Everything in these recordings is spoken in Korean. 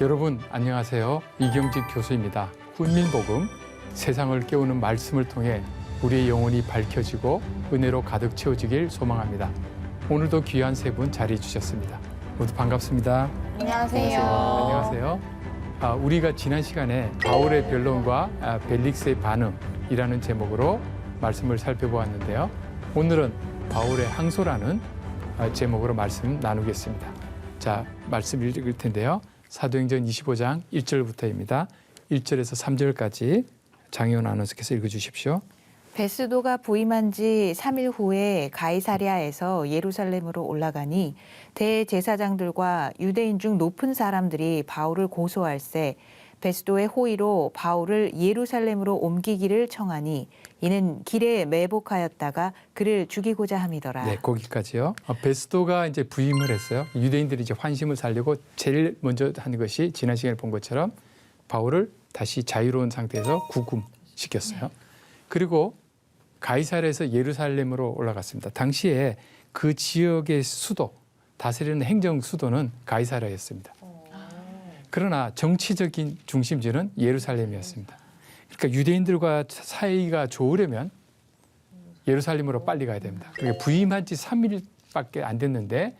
여러분 안녕하세요. 이경직 교수입니다. 훈민복음, 세상을 깨우는 말씀을 통해 우리의 영혼이 밝혀지고 은혜로 가득 채워지길 소망합니다. 오늘도 귀한 세 분 자리해 주셨습니다. 모두 반갑습니다. 안녕하세요. 안녕하세요. 우리가 지난 시간에 바울의 변론과 벨릭스의 반응이라는 제목으로 말씀을 살펴보았는데요. 오늘은 바울의 항소라는 제목으로 말씀 나누겠습니다. 자, 말씀 읽을 텐데요. 사도행전 25장 1절부터입니다. 1절에서 3절까지 장희원 아나운서께서 읽어주십시오. 베스도가 부임한 지 3일 후에 가이사랴에서 예루살렘으로 올라가니 대제사장들과 유대인 중 높은 사람들이 바울을 고소할세 베스도의 호의로 바울을 예루살렘으로 옮기기를 청하니 이는 길에 매복하였다가 그를 죽이고자 함이더라. 네, 거기까지요. 베스도가 이제 부임을 했어요. 유대인들이 이제 환심을 살리고 제일 먼저 하는 것이 지난 시간에 본 것처럼 바울을 다시 자유로운 상태에서 구금시켰어요. 그리고 가이사랴에서 예루살렘으로 올라갔습니다. 당시에 그 지역의 수도, 다스리는 행정 수도는 가이사랴였습니다. 그러나 정치적인 중심지는 예루살렘이었습니다. 그러니까 유대인들과 사이가 좋으려면 예루살렘으로 빨리 가야 됩니다. 그러니까 부임한 지 3일밖에 안 됐는데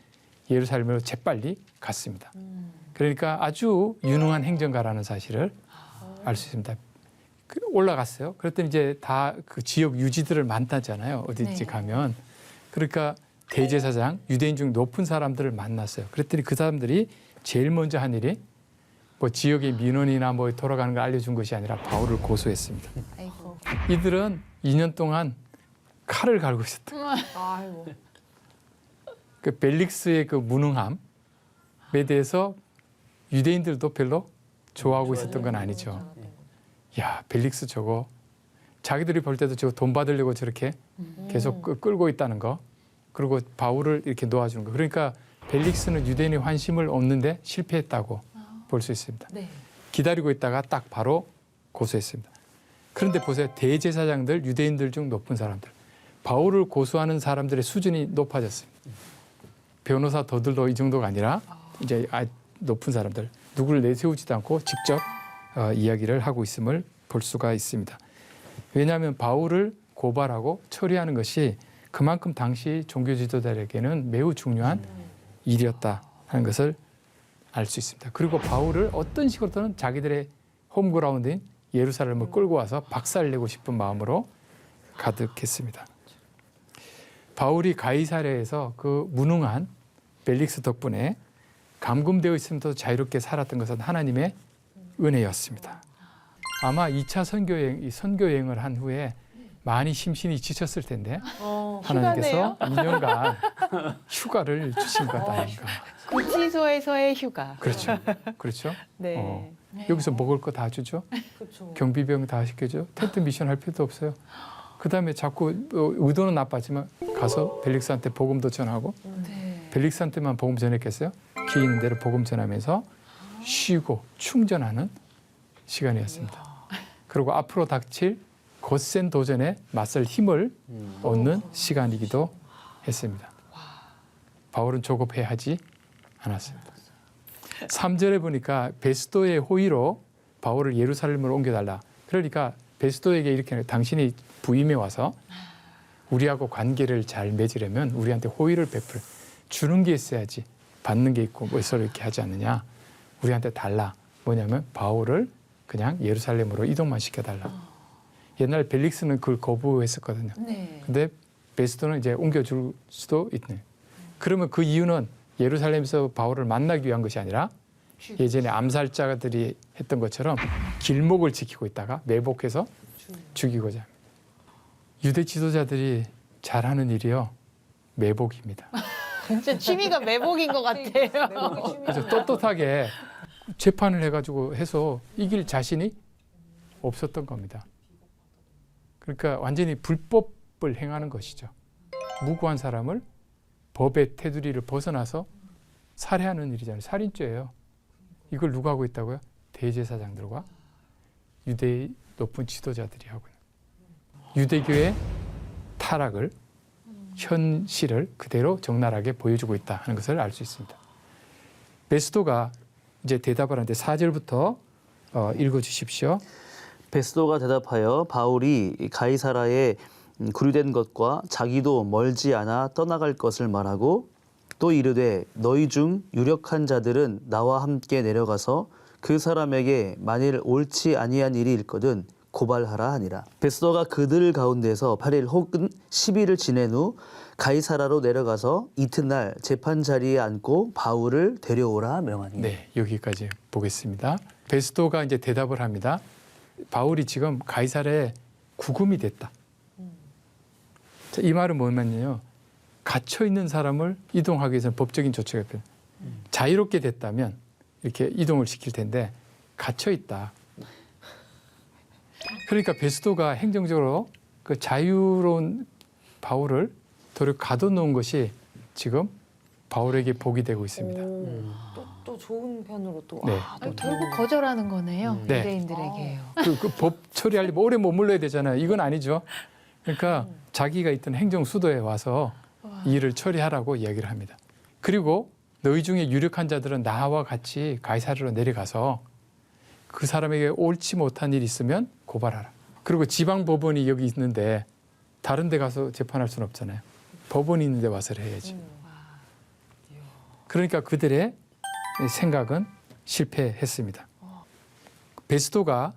예루살렘으로 재빨리 갔습니다. 그러니까 아주 유능한 행정가라는 사실을 알 수 있습니다. 올라갔어요. 그랬더니 이제 다 그 지역 유지들을 만나잖아요. 어디든지 가면. 그러니까 대제사장, 유대인 중 높은 사람들을 만났어요. 그랬더니 그 사람들이 제일 먼저 한 일이 뭐 지역의 민원이나 뭐 돌아가는 걸 알려준 것이 아니라 바울을 고소했습니다. 아이고. 이들은 2년 동안 칼을 갈고 있었다. 아이고. 그 벨릭스의 그 무능함에 대해서 유대인들도 별로 좋아하고 있었던 건 아니죠. 야, 벨릭스 저거 자기들이 볼 때도 저거 돈 받으려고 저렇게 계속 끌고 있다는 거. 그리고 바울을 이렇게 놓아주는 거. 그러니까 벨릭스는 유대인의 환심을 얻는데 실패했다고 볼 수 있습니다. 네. 기다리고 있다가 딱 바로 고소했습니다. 그런데 보세요. 대제사장들, 유대인들 중 높은 사람들. 바울을 고소하는 사람들의 수준이 높아졌습니다. 변호사 더들도 이 정도가 아니라 이제 높은 사람들. 누구를 내세우지도 않고 직접 이야기를 하고 있음을 볼 수가 있습니다. 왜냐하면 바울을 고발하고 처리하는 것이 그만큼 당시 종교 지도자에게는 매우 중요한 일이었다 하는 것을 알 수 있습니다. 그리고 바울을 어떤 식으로든 자기들의 홈그라운드인 예루살렘을 끌고 와서 박살내고 싶은 마음으로 가득했습니다. 바울이 가이사랴에서 그 무능한 벨릭스 덕분에 감금되어 있으면서 자유롭게 살았던 것은 하나님의 은혜였습니다. 아마 2차 선교 여행을 한 후에 많이 심신이 지쳤을 텐데 하나님께서 2년간 휴가를 주신 것 아닌가. 구치소에서의 휴가. 그렇죠. 그렇죠. 네. 여기서 먹을 거 다 주죠. 경비병 다 시켜줘. 텐트 미션 할 필요도 없어요. 그다음에 자꾸 의도는 나빴지만 가서 벨릭스한테 복음도 전하고 벨릭스한테만 복음 전했겠어요? 귀 있는 대로 복음 전하면서 쉬고 충전하는 시간이었습니다. 그리고 앞으로 닥칠 거센 도전에 맞설 힘을 얻는 시간이기도 했습니다. 바울은 조급해하지 않았습니다. 3절에 보니까 베스도의 호의로 바울을 예루살렘으로 옮겨달라. 그러니까 베스도에게 이렇게 당신이 부임해 와서 우리하고 관계를 잘 맺으려면 우리한테 호의를 베풀 주는 게 있어야지 받는 게 있고 뭐 서로 이렇게 하지 않느냐. 우리한테 달라. 뭐냐면 바울을 그냥 예루살렘으로 이동만 시켜달라. 옛날 벨릭스는 그걸 거부했었거든요. 근데 베스도는 이제 옮겨줄 수도 있네. 그러면 그 이유는 예루살렘에서 바울을 만나기 위한 것이 아니라 예전에 암살자들이 했던 것처럼 길목을 지키고 있다가 매복해서 죽이고자 합니다. 유대 지도자들이 잘하는 일이요. 매복입니다. 진짜 취미가 매복인 것 같아요. 그래서 떳떳하게 재판을 해가지고 해서 이길 자신이 없었던 겁니다. 그러니까 완전히 불법을 행하는 것이죠. 무고한 사람을 법의 테두리를 벗어나서 살해하는 일이잖아요. 살인죄예요. 이걸 누가 하고 있다고요? 대제사장들과 유대의 높은 지도자들이 하고 있는. 유대교의 타락을 현실을 그대로 적나라하게 보여주고 있다 하는 것을 알 수 있습니다. 베스도가 이제 대답을 하는데 4절부터 읽어주십시오. 베스도가 대답하여 바울이 가이사라에 구류된 것과 자기도 멀지 않아 떠나갈 것을 말하고 또 이르되 너희 중 유력한 자들은 나와 함께 내려가서 그 사람에게 만일 옳지 아니한 일이 있거든 고발하라 하니라. 베스도가 그들 가운데서 8일 혹은 10일을 지낸 후 가이사라로 내려가서 이튿날 재판 자리에 앉고 바울을 데려오라 명하니. 네, 여기까지 보겠습니다. 베스도가 이제 대답을 합니다. 바울이 지금 가이사라에 구금이 됐다. 자, 이 말은 뭐냐면요. 갇혀 있는 사람을 이동하기 위해서는 법적인 조치가 필요해요. 자유롭게 됐다면 이렇게 이동을 시킬 텐데 갇혀 있다. 그러니까 베스도가 행정적으로 그 자유로운 바울을 도리어 가둬놓은 것이 지금 바울에게 복이 되고 있습니다. 또 좋은 편으로 또. 네. 또 결국 거절하는 거네요. 네. 유대인들에게요. 그 법 처리하려면 오래 머물러야 되잖아요. 이건 아니죠. 그러니까 자기가 있던 행정 수도에 와서 이 일을 처리하라고 이야기를 합니다. 그리고 너희 중에 유력한 자들은 나와 같이 가이사르로 내려가서 그 사람에게 옳지 못한 일이 있으면 고발하라. 그리고 지방 법원이 여기 있는데 다른 데 가서 재판할 수는 없잖아요. 법원이 있는 데 와서 해야지. 그러니까 그들의 생각은 실패했습니다. 베스도가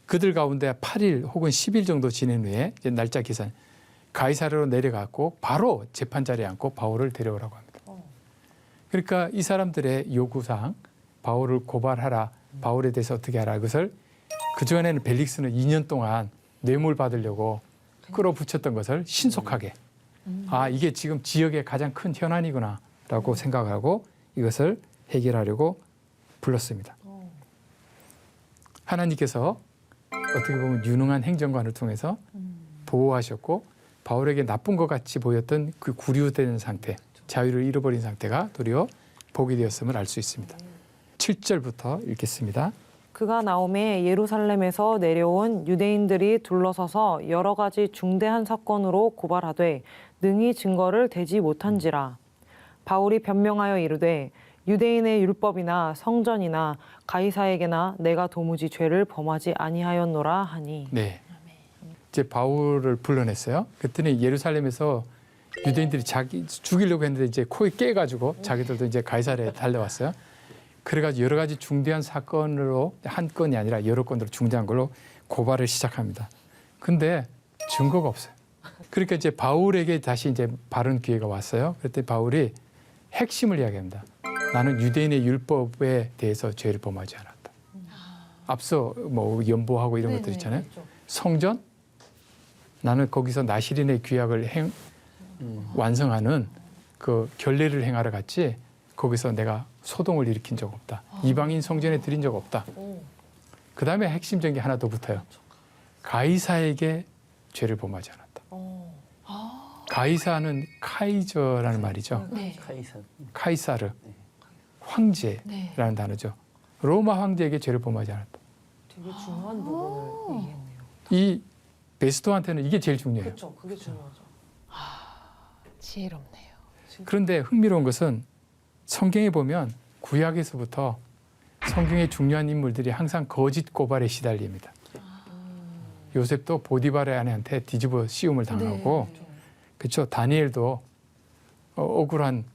그들 가운데 8일 혹은 10일 정도 지낸 후에 이제 날짜 기산 가이사르로 내려갔고 바로 재판 자리에 앉고 바울을 데려오라고 합니다. 그러니까 이 사람들의 요구사항 바울을 고발하라. 바울에 대해서 어떻게 하라. 그것을 그전에는 벨릭스는 2년 동안 뇌물 받으려고 끌어붙였던 것을 신속하게 아 이게 지금 지역의 가장 큰 현안이구나 라고 생각하고 이것을 해결하려고 불렀습니다. 하나님께서 어떻게 보면 유능한 행정관을 통해서 보호하셨고 바울에게 나쁜 것 같이 보였던 그 구류된 상태, 자유를 잃어버린 상태가 도리어 복이 되었음을 알 수 있습니다. 7절부터 읽겠습니다. 그가 나오매 예루살렘에서 내려온 유대인들이 둘러서서 여러 가지 중대한 사건으로 고발하되 능히 증거를 대지 못한지라. 바울이 변명하여 이르되 유대인의 율법이나 성전이나 가이사에게나 내가 도무지 죄를 범하지 아니하였노라 하니. 네. 이제 바울을 불러냈어요. 그랬더니 예루살렘에서 유대인들이 자기 죽이려고 했는데 이제 코에 깨가지고 자기들도 이제 가이사랴에 달려왔어요. 그래가지고 여러 가지 중대한 사건으로 한 건이 아니라 여러 건으로 중대한 걸로 고발을 시작합니다. 근데 증거가 없어요. 그러니까 이제 바울에게 다시 이제 바른 기회가 왔어요. 그랬더니 바울이 핵심을 이야기합니다. 나는 유대인의 율법에 대해서 죄를 범하지 않았다. 앞서 뭐 연보하고 이런 것들 있잖아요. 성전 나는 거기서 나시린의 규약을 완성하는 그 결례를 행하러 갔지 거기서 내가 소동을 일으킨 적 없다. 이방인 성전에 드린 적 없다. 그 다음에 핵심적인 게 하나 더 붙어요. 가이사에게 죄를 범하지 않았다. 가이사는 카이저라는 말이죠. 네. 가이사. 카이사르, 황제라는 단어죠. 로마 황제에게 죄를 범하지 않았다. 되게 중요한 부분을 얘기했네요. 이 베스도한테는 이게 제일 중요해요. 그렇죠. 그게 중요하죠. 지혜롭네요. 그런데 흥미로운 것은 성경에 보면 구약에서부터 성경의 중요한 인물들이 항상 거짓 고발에 시달립니다. 요셉도 보디발의 아내한테 뒤집어 씌움을 당하고 그렇죠. 다니엘도 억울한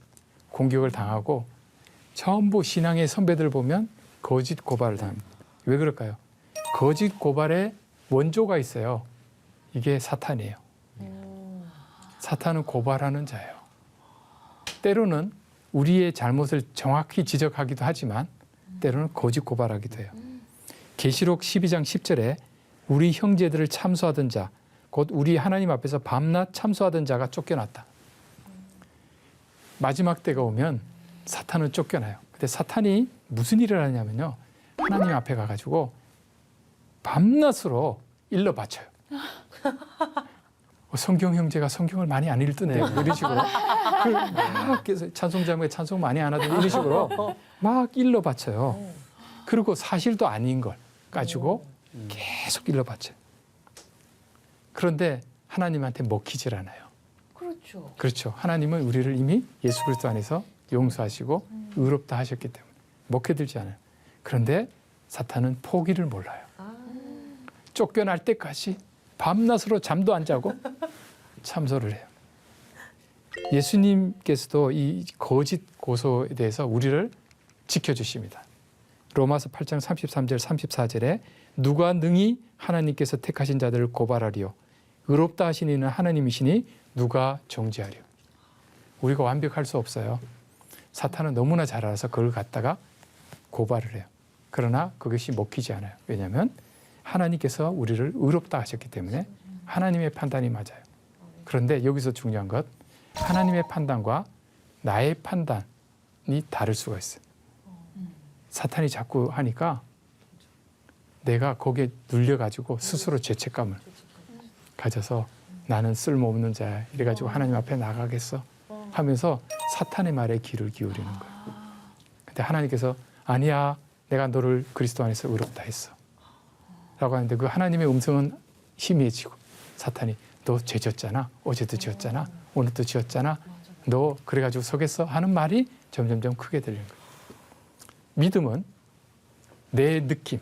공격을 당하고 전부 신앙의 선배들 보면 거짓 고발을 당합니다. 왜 그럴까요? 거짓 고발에 원조가 있어요. 이게 사탄이에요. 사탄은 고발하는 자예요. 때로는 우리의 잘못을 정확히 지적하기도 하지만 때로는 거짓 고발하기도 해요. 계시록 12장 10절에 우리 형제들을 참소하던 자, 곧 우리 하나님 앞에서 밤낮 참소하던 자가 쫓겨났다. 마지막 때가 오면 사탄은 쫓겨나요. 근데 사탄이 무슨 일을 하냐면요. 하나님 앞에 가가지고 밤낮으로 일러 바쳐요. 성경 형제가 성경을 많이 안 읽던데 이런 식으로 막 찬송자매가 찬송 많이 안 하던 이런 식으로 막 일러 바쳐요. 그리고 사실도 아닌 걸 가지고 계속 일러 바쳐요. 그런데 하나님한테 먹히질 않아요. 그렇죠. 그렇죠. 하나님은 우리를 이미 예수 그리스도 안에서 용서하시고 의롭다 하셨기 때문에 먹혀들지 않아요. 그런데 사탄은 포기를 몰라요. 쫓겨날 때까지 밤낮으로 잠도 안 자고 참소를 해요. 예수님께서도 이 거짓 고소에 대해서 우리를 지켜주십니다. 로마서 8장 33절 34절에 누가 능히 하나님께서 택하신 자들을 고발하리요 의롭다 하신 이는 하나님이시니 누가 정죄하리요. 우리가 완벽할 수 없어요. 사탄은 너무나 잘 알아서 그걸 갖다가 고발을 해요. 그러나 그것이 먹히지 않아요. 왜냐하면 하나님께서 우리를 의롭다 하셨기 때문에 하나님의 판단이 맞아요. 그런데 여기서 중요한 것, 하나님의 판단과 나의 판단이 다를 수가 있어요. 사탄이 자꾸 하니까 내가 거기에 눌려가지고 스스로 죄책감을 가져서 나는 쓸모없는 자야 이래가지고 하나님 앞에 나가겠어 하면서 사탄의 말에 귀를 기울이는 거예요. 근데 하나님께서 아니야, 내가 너를 그리스도 안에서 의롭다 했어 라고 하는데 그 하나님의 음성은 희미해지고 사탄이 너 죄 지었잖아, 어제도 지었잖아, 오늘도 지었잖아, 너 그래가지고 속였어 하는 말이 점점점 크게 들리는 거예요. 믿음은 내 느낌,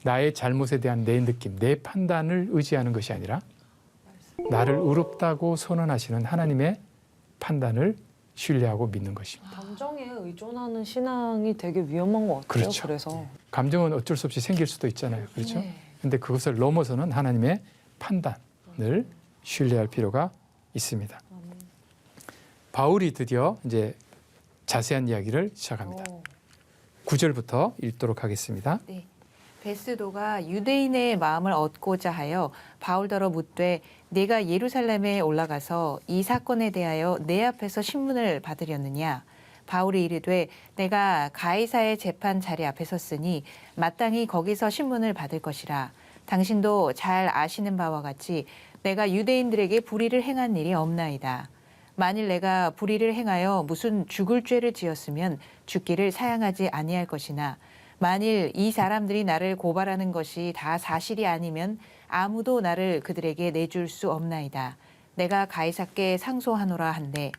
나의 잘못에 대한 내 느낌, 내 판단을 의지하는 것이 아니라 나를 의롭다고 선언하시는 하나님의 판단을 신뢰하고 믿는 것입니다. 감정에 의존하는 신앙이 되게 위험한 것 같아요. 그렇죠. 그래서 감정은 어쩔 수 없이 생길 수도 있잖아요. 그렇죠? 네. 근데 그것을 넘어서는 하나님의 판단을 신뢰할 필요가 있습니다. 바울이 드디어 이제 자세한 이야기를 시작합니다. 9절부터 읽도록 하겠습니다. 네. 베스도가 유대인의 마음을 얻고자 하여 바울더러 묻되 네가 예루살렘에 올라가서 이 사건에 대하여 내 앞에서 신문을 받으려느냐. 바울이 이르되 내가 가이사의 재판 자리 앞에 섰으니 마땅히 거기서 신문을 받을 것이라. 당신도 잘 아시는 바와 같이 내가 유대인들에게 불의를 행한 일이 없나이다. 만일 내가 불의를 행하여 무슨 죽을 죄를 지었으면 죽기를 사양하지 아니할 것이나 만일 이 사람들이 나를 고발하는 것이 다 사실이 아니면 아무도 나를 그들에게 내줄 수 없나이다. 내가 가이사께 상소하노라 한데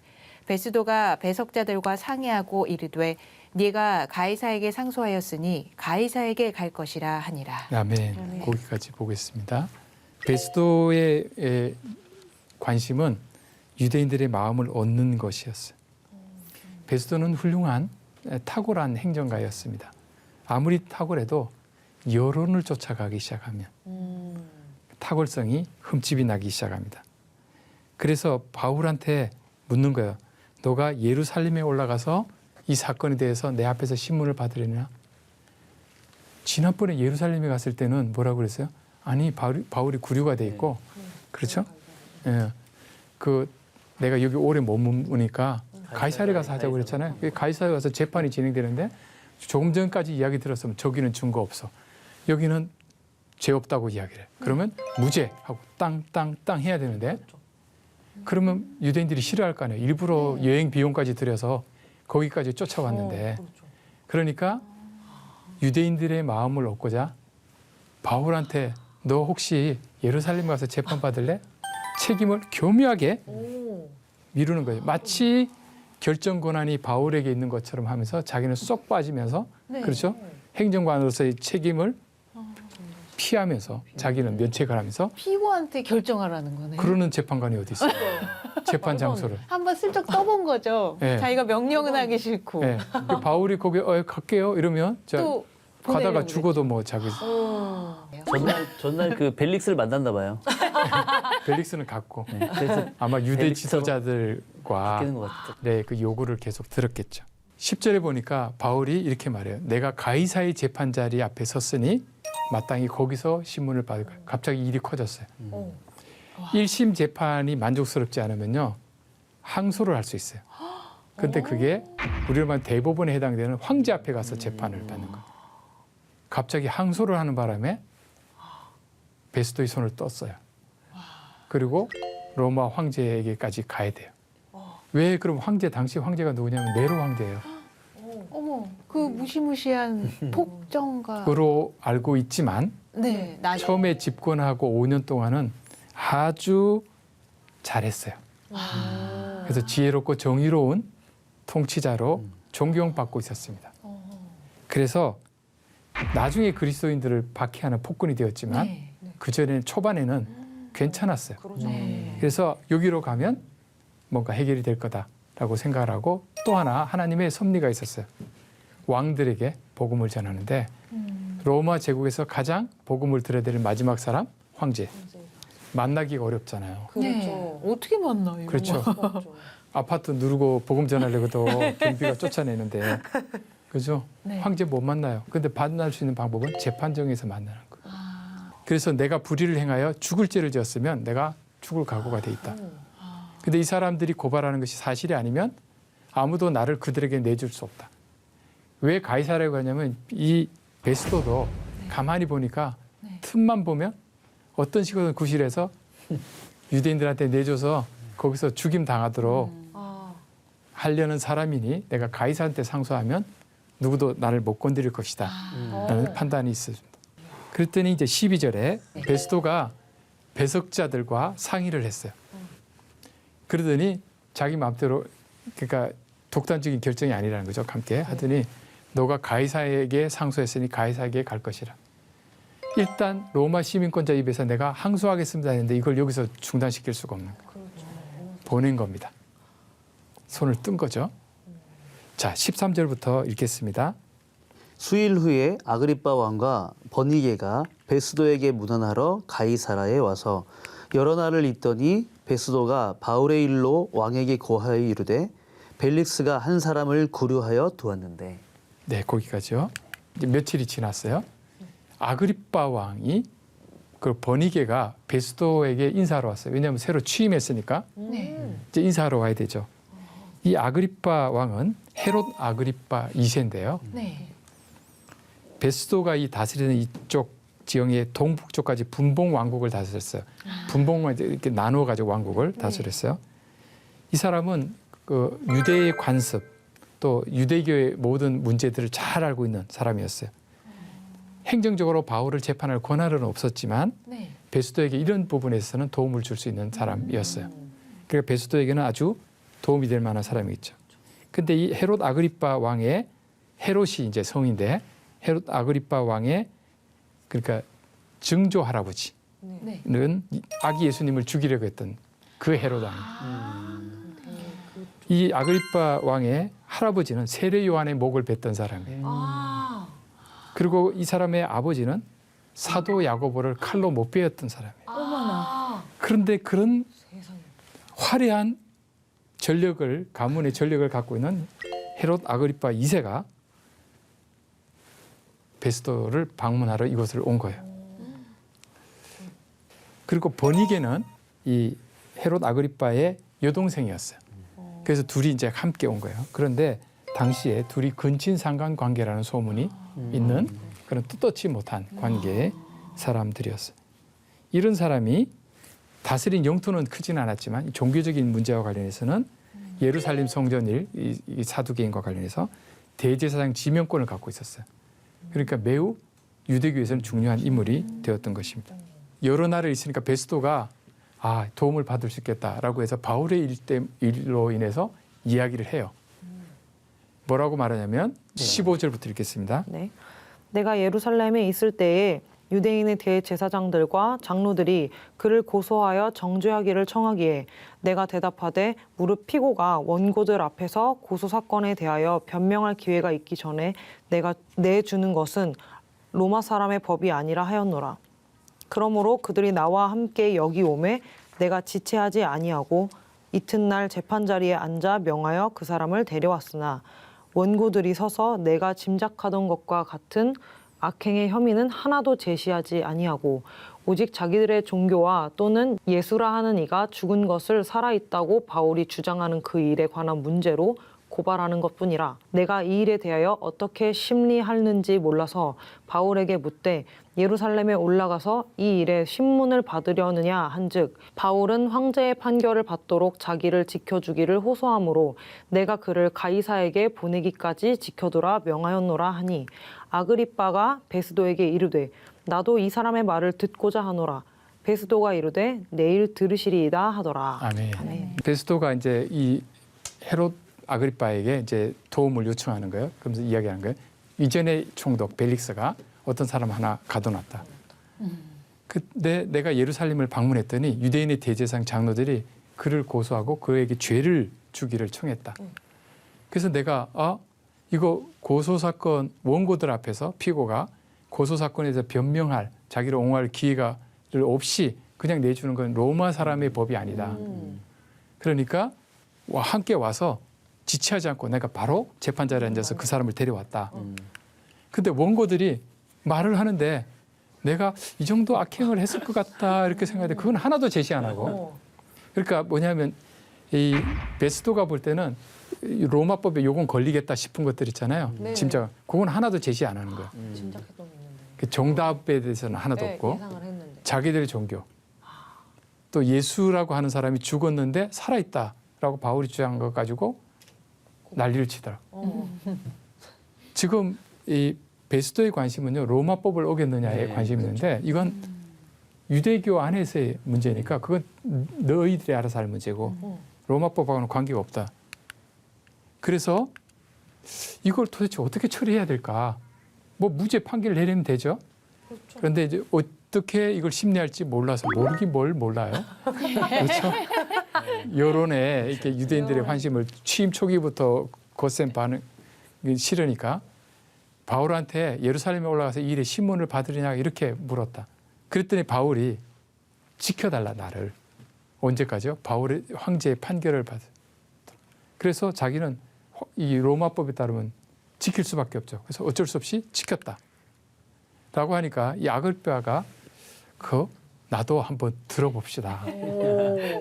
베스도가 배석자들과 상의하고 이르되 네가 가이사에게 상소하였으니 가이사에게 갈 것이라 하니라. 아멘. 거기까지 보겠습니다. 베스도의 관심은 유대인들의 마음을 얻는 것이었어요. 베스도는 훌륭한 탁월한 행정가였습니다. 아무리 탁월해도 여론을 쫓아가기 시작하면 탁월성이 흠집이 나기 시작합니다. 그래서 바울한테 묻는 거예요. 너가 예루살렘에 올라가서 이 사건에 대해서 내 앞에서 신문을 받으려냐? 지난번에 예루살렘에 갔을 때는 뭐라고 그랬어요? 아니 바울이 구류가 돼 있고 그렇죠? 예, 내가 여기 오래 머무니까 가이사랴 가서 하자고 그랬잖아요. 가이사랴 가서 재판이 진행되는데 조금 전까지 이야기 들었으면 저기는 증거 없어. 여기는 죄 없다고 이야기를 해. 그러면 무죄 하고 땅 해야 되는데 그러면 유대인들이 싫어할 거 아니에요. 일부러 여행 비용까지 들여서 거기까지 쫓아왔는데 그러니까 유대인들의 마음을 얻고자 바울한테 너 혹시 예루살렘 가서 재판 받을래? 책임을 교묘하게 미루는 거예요. 마치 결정 권한이 바울에게 있는 것처럼 하면서 자기는 쏙 빠지면서 그렇죠? 행정관으로서의 책임을 피하면서 자기는 면책을 하면서 피고한테 결정하라는 거네요. 그러는 재판관이 어디 있어요? 재판 장소를. 한번 슬쩍 떠본 거죠. 네. 자기가 명령은 하기 싫고. 네. 바울이 거기 갈게요 이러면 또 가다가 보내려고 죽어도 뭐 자기 전날 그 벨릭스를 만났나 봐요. 벨릭스는 갔고 그래서 아마 유대 벨릭스로 지도자들과 바뀌는 것 같죠. 네, 그 요구를 계속 들었겠죠. 10절에 보니까 바울이 이렇게 말해요. 내가 가이사의 재판 자리 앞에 섰으니 마땅히 거기서 신문을 받을 거예요. 갑자기 일이 커졌어요. 1심 재판이 만족스럽지 않으면요. 항소를 할 수 있어요. 근데 그게 우리로 말하면 대법원에 해당되는 황제 앞에 가서 재판을 받는 거예요. 갑자기 항소를 하는 바람에 베스도의 손을 떴어요. 그리고 로마 황제에게까지 가야 돼요. 왜 그럼 당시 황제가 누구냐면 네로 황제예요. 어머, 그 무시무시한 폭정가. 으로 알고 있지만 네, 나중에. 처음에 집권하고 5년 동안은 아주 잘했어요. 그래서 지혜롭고 정의로운 통치자로 존경받고 있었습니다. 그래서 나중에 그리스도인들을 박해하는 폭군이 되었지만 네. 그 전에 초반에는 괜찮았어요. 네. 그래서 여기로 가면 뭔가 해결이 될 거다라고 생각을 하고 또 하나 하나님의 섭리가 있었어요. 왕들에게 복음을 전하는데 로마 제국에서 가장 복음을 들어야 될 마지막 사람 황제. 만나기가 어렵잖아요. 네. 어떻게 만나요? 그렇죠. 아파트 누르고 복음 전하려고도 경비가 쫓아내는데 그죠? 네. 황제 못 만나요. 근데 만날 수 있는 방법은 재판정에서 만나는 거예요. 그래서 내가 불의를 행하여 죽을 죄를 지었으면 내가 죽을 각오가 돼 있다. 근데 이 사람들이 고발하는 것이 사실이 아니면 아무도 나를 그들에게 내줄 수 없다. 왜 가이사라고 하냐면 이 베스도도 가만히 보니까 틈만 보면 어떤 식으로든 구실해서 유대인들한테 내줘서 거기서 죽임 당하도록 하려는 사람이니 내가 가이사한테 상소하면 누구도 나를 못 건드릴 것이다. 라는 판단이 있습니다. 그랬더니 이제 12절에 베스도가 배석자들과 상의를 했어요. 그러더니 자기 마음대로 그러니까 독단적인 결정이 아니라는 거죠. 함께 하더니 너가 가이사에게 상소했으니 가이사에게 갈 것이라. 일단 로마 시민권자 입에서 내가 항소하겠습니다 했는데 이걸 여기서 중단시킬 수가 없는 거예요. 보낸 겁니다. 손을 뜬 거죠. 자, 13절부터 읽겠습니다. 수일 후에 아그리빠 왕과 버니게가 베스도에게 문안하러 가이사라에 와서 여러 날을 있더니 베스도가 바울의 일로 왕에게 고하여 이르되 벨릭스가 한 사람을 구류하여 두었는데. 네, 거기까지요. 이제 며칠이 지났어요. 아그리빠 왕이 그 버니게가 베스도에게 인사하러 왔어요. 왜냐하면 새로 취임했으니까 이제 인사하러 와야 되죠. 이 아그리빠 왕은 헤롯 아그리빠 2세인데요. 네. 베스도가 이 다스리는 이쪽 지형의 동북쪽까지 분봉 왕국을 다스렸어요. 분봉을 이렇게 나누어 가지고 왕국을 다스렸어요. 이 사람은 그 유대의 관습 또 유대교의 모든 문제들을 잘 알고 있는 사람이었어요. 행정적으로 바울을 재판할 권한은 없었지만 네. 베스도에게 이런 부분에서는 도움을 줄 수 있는 사람이었어요. 그러니까 베스도에게는 아주 도움이 될 만한 사람이겠죠. 근데 이 헤롯 아그리빠 왕의 헤롯이 이제 성인데 헤롯 아그리빠 왕의 그러니까 증조 할아버지는 네. 아기 예수님을 죽이려고 했던 그 헤롯 왕. 이 아그리빠 왕의 할아버지는 세례 요한의 목을 뱉던 사람이에요. 그리고 이 사람의 아버지는 사도 야고보를 칼로 못 베었던 사람이에요. 어머나. 그런데 그런 화려한 전력을 가문의 전력을 갖고 있는 헤롯 아그리빠 2세가 베스도를 방문하러 이곳을 온 거예요. 그리고 버니게는 이 헤롯 아그리빠의 여동생이었어요. 그래서 둘이 이제 함께 온 거예요. 그런데 당시에 둘이 근친상간 관계라는 소문이 있는 그런 뜻놓지 못한 관계의 사람들이었어요. 이런 사람이 다스린 영토는 크지는 않았지만 종교적인 문제와 관련해서는 예루살렘 성전일 이 사두개인과 관련해서 대제사장 지명권을 갖고 있었어요. 그러니까 매우 유대교에서는 중요한 인물이 되었던 것입니다. 여러 날을 있으니까 베스도가 도움을 받을 수 있겠다라고 해서 바울의 일로 인해서 이야기를 해요. 뭐라고 말하냐면 15절부터 읽겠습니다. 네. 내가 예루살렘에 있을 때에 유대인의 대제사장들과 장로들이 그를 고소하여 정죄하기를 청하기에 내가 대답하되 무릇 피고가 원고들 앞에서 고소 사건에 대하여 변명할 기회가 있기 전에 내가 내주는 것은 로마 사람의 법이 아니라 하였노라. 그러므로 그들이 나와 함께 여기 오매 내가 지체하지 아니하고 이튿날 재판자리에 앉아 명하여 그 사람을 데려왔으나 원고들이 서서 내가 짐작하던 것과 같은 악행의 혐의는 하나도 제시하지 아니하고 오직 자기들의 종교와 또는 예수라 하는 이가 죽은 것을 살아있다고 바울이 주장하는 그 일에 관한 문제로 고발하는 것뿐이라. 내가 이 일에 대하여 어떻게 심리하는지 몰라서 바울에게 묻되 예루살렘에 올라가서 이 일에 신문을 받으려느냐 한즉 바울은 황제의 판결을 받도록 자기를 지켜주기를 호소하므로 내가 그를 가이사에게 보내기까지 지켜두라 명하였노라 하니 아그리빠가 베스도에게 이르되 나도 이 사람의 말을 듣고자 하노라. 베스도가 이르되 내일 들으시리이다 하더라. 아멘. 베스도가 이제 이 헤롯 아그리빠에게 이제 도움을 요청하는 거예요. 그러면서 이야기하는 거예요. 이전의 총독 벨릭스가 어떤 사람 하나 가둬놨다. 근데 내가 예루살렘을 방문했더니 유대인의 대제사장 장로들이 그를 고소하고 그에게 죄를 주기를 청했다. 그래서 내가 이거 고소사건 원고들 앞에서 피고가 고소사건에 대해서 변명할 자기를 옹호할 기회가 없이 그냥 내주는 건 로마 사람의 법이 아니다. 그러니까 함께 와서 지체하지 않고 내가 바로 재판자리에 앉아서 그 사람을 데려왔다. 근데 원고들이 말을 하는데 내가 이 정도 악행을 했을 것 같다 이렇게 생각했는데 그건 하나도 제시 안 하고. 그러니까 뭐냐면 이 베스도가 볼 때는 로마법에 요건 걸리겠다 싶은 것들 있잖아요. 짐작. 그건 하나도 제시 안 하는 거예요. 짐작해도 있는데. 그 정답에 대해서는 하나도 없고 예상을 했는데. 자기들의 종교. 또 예수라고 하는 사람이 죽었는데 살아있다라고 바울이 주장한 것 가지고 난리를 치더라고요. 지금 이 베스도의 관심은요. 로마법을 어겼느냐에 관심이 있는데 이건 유대교 안에서의 문제니까 그건 너희들이 알아서 할 문제고 로마법하고는 관계가 없다. 그래서 이걸 도대체 어떻게 처리해야 될까? 뭐 무죄 판결을 내리면 되죠. 그런데 이제 어떻게 이걸 심리할지 몰라서 모르긴 뭘 몰라요. 그렇죠? 여론에 이렇게 유대인들의 관심을 취임 초기부터 거센 반응이 싫으니까 바울한테 예루살렘에 올라가서 이 일의 신문을 받으리냐 이렇게 물었다. 그랬더니 바울이 지켜달라 나를. 언제까지요? 바울의 황제의 판결을 받아. 그래서 자기는 이 로마법에 따르면 지킬 수밖에 없죠. 그래서 어쩔 수 없이 지켰다. 라고 하니까 이 아글바가 나도 한번 들어봅시다.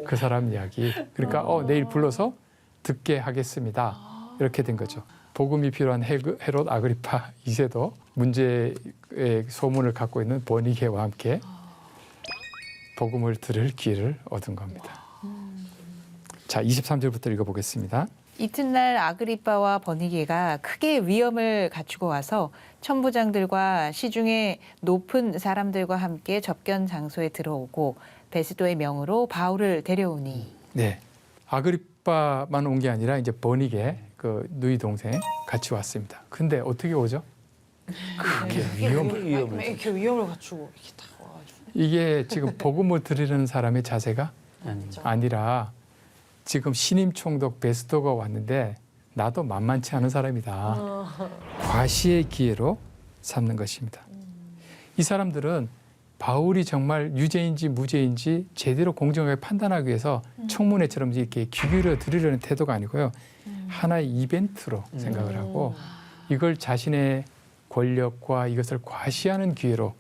그 사람 이야기. 그러니까 내일 불러서 듣게 하겠습니다. 이렇게 된 거죠. 복음이 필요한 헤롯 아그리파 2세도 문제의 소문을 갖고 있는 버니게와 함께 복음을 들을 기회를 얻은 겁니다. 자, 23절부터 읽어보겠습니다. 이튿날 아그리빠와 버니게가 크게 위험을 갖추고 와서 천부장들과 시중에 높은 사람들과 함께 접견 장소에 들어오고 베스도의 명으로 바울을 데려오니. 네, 아그리빠만 온 게 아니라 이제 버니게 그 누이 동생 같이 왔습니다. 근데 어떻게 오죠? 그게 위험을. 이렇게 위험을 갖추고 이렇게 다 와가지고. 이게 지금 복음을 들으려는 사람의 자세가 아니죠. 아니라 지금 신임 총독 베스도가 왔는데 나도 만만치 않은 사람이다. 과시의 기회로 삼는 것입니다. 이 사람들은 바울이 정말 유죄인지 무죄인지 제대로 공정하게 판단하기 위해서 청문회처럼 이렇게 귀 기울여 들으려는 태도가 아니고요. 하나의 이벤트로 생각을 하고 이걸 자신의 권력과 이것을 과시하는 기회로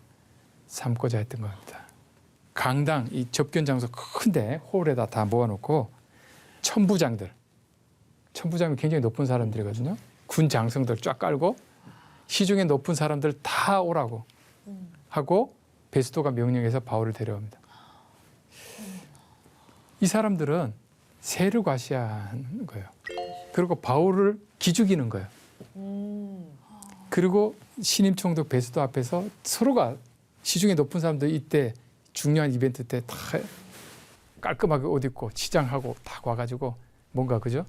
삼고자 했던 겁니다. 강당, 이 접견 장소 큰데 홀에다 다 모아놓고 천부장들 굉장히 높은 사람들이거든요. 군 장성들 쫙 깔고 시중에 높은 사람들 다 오라고 하고 베스도가 명령해서 바울을 데려옵니다. 이 사람들은 세를 과시한 거예요. 그리고 바울을 기죽이는 거예요. 그리고 신임 총독 베스도 앞에서 서로가 시중에 높은 사람들 이때 중요한 이벤트 때 다 깔끔하게 옷 입고 치장하고 다 와가지고 뭔가 그죠?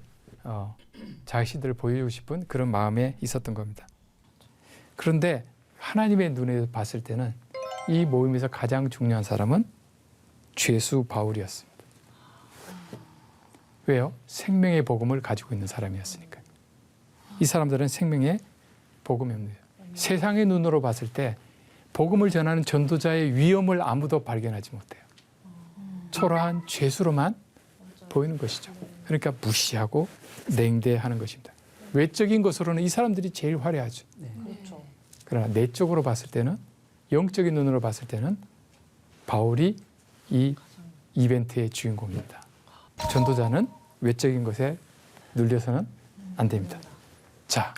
자신들을 보여주고 싶은 그런 마음에 있었던 겁니다. 그런데 하나님의 눈에 봤을 때는 이 모임에서 가장 중요한 사람은 죄수 바울이었습니다. 왜요? 생명의 복음을 가지고 있는 사람이었으니까요. 이 사람들은 생명의 복음입니다. 세상의 눈으로 봤을 때 복음을 전하는 전도자의 위엄을 아무도 발견하지 못해요. 초라한 죄수로만 보이는 것이죠. 그러니까 무시하고 냉대하는 것입니다. 외적인 것으로는 이 사람들이 제일 화려하죠. 그렇죠. 그러나 내적으로 봤을 때는 영적인 눈으로 봤을 때는 바울이 이 이벤트의 주인공입니다. 전도자는 외적인 것에 눌려서는 안 됩니다. 자,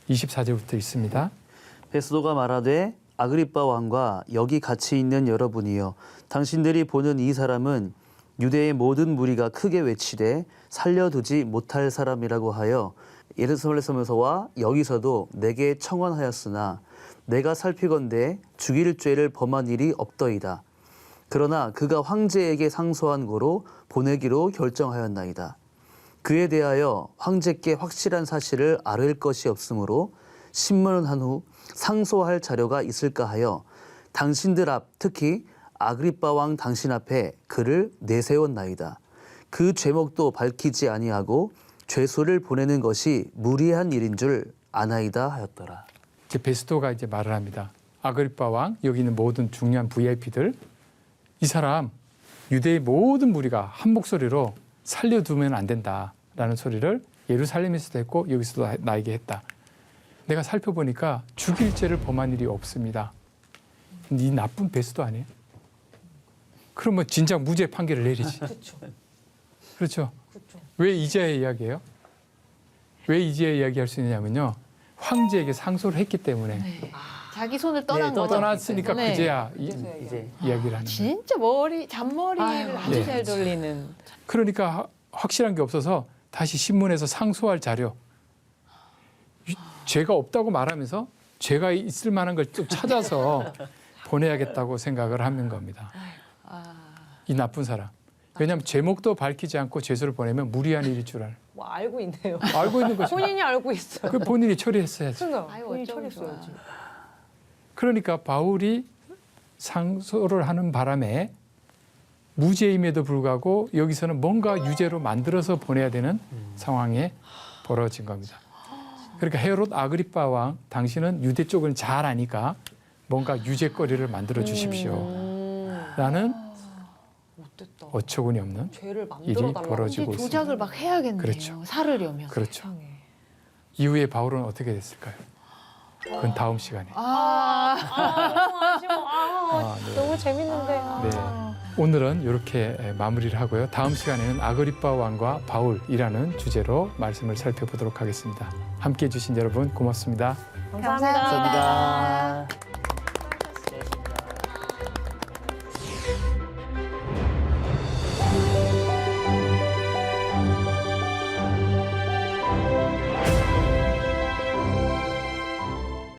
24절부터 있습니다. 베스도가 말하되 아그리빠 왕과 여기 같이 있는 여러분이여 당신들이 보는 이 사람은 유대의 모든 무리가 크게 외치되 살려두지 못할 사람이라고 하여 예루살렘에서와 여기서도 내게 청원하였으나 내가 살피건대 죽일 죄를 범한 일이 없더이다. 그러나 그가 황제에게 상소한 고로 보내기로 결정하였나이다. 그에 대하여 황제께 확실한 사실을 아뢰을 것이 없으므로 신문을 한 후 상소할 자료가 있을까 하여 당신들 앞 특히 아그리빠 왕 당신 앞에 그를 내세웠나이다. 그 죄목도 밝히지 아니하고 죄수를 보내는 것이 무리한 일인 줄 아나이다 하였더라. 이제 베스도가 이제 말을 합니다. 아그리빠 왕, 여기 있는 모든 중요한 VIP들, 이 사람 유대의 모든 무리가 한 목소리로 살려두면 안 된다라는 소리를 예루살렘에서도 했고 여기서도 나에게 했다. 내가 살펴보니까 죽일 죄를 범한 일이 없습니다. 근데 이 나쁜 베스도 아니에요? 그러면 진작 무죄 판결을 내리지. 그렇죠. 왜 이제야 이야기해요? 왜 이제야 이야기할 수 있느냐면요. 황제에게 상소를 했기 때문에 자기 손을 떠난 거죠. 떠났으니까 네. 그제야 이제 이야기를 하는 거예요. 진짜 잔머리를 아주 네. 잘 돌리는. 그러니까 확실한 게 없어서 다시 신문에서 상소할 자료, 죄가 없다고 말하면서 죄가 있을 만한 걸 좀 찾아서 보내야겠다고 생각을 하는 겁니다. 이 나쁜 사람. 왜냐하면 제목도 밝히지 않고 죄수를 보내면 무리한 일일 줄 알아요. 뭐 알고 있네요. 알고 있는 거죠. 본인이 알고 있어요. 그 본인이 처리했어야지. 그러니까 아유, 본인이 어쩌면 좋아. 처리했어야지. 그러니까 바울이 상소를 하는 바람에 무죄임에도 불구하고 여기서는 뭔가 유죄로 만들어서 보내야 되는 상황에 벌어진 겁니다. 그러니까 헤롯 아그리빠 왕, 당신은 유대 쪽을 잘 아니까 뭔가 유죄거리를 만들어 주십시오. 라는 못됐다. 어처구니 없는 죄를 일이 만들어 달라고. 벌어지고 있습니다. 조작을 막 해야겠네요. 그렇죠. 살으려면. 그렇죠. 이후에 바울은 어떻게 됐을까요? 그건 다음 시간에. 너무 아쉬워. 네. 너무 재밌는데. 네. 오늘은 이렇게 마무리를 하고요. 다음 시간에는 아그리빠 왕과 바울이라는 주제로 말씀을 살펴보도록 하겠습니다. 함께해 주신 여러분 고맙습니다. 감사합니다. 감사합니다.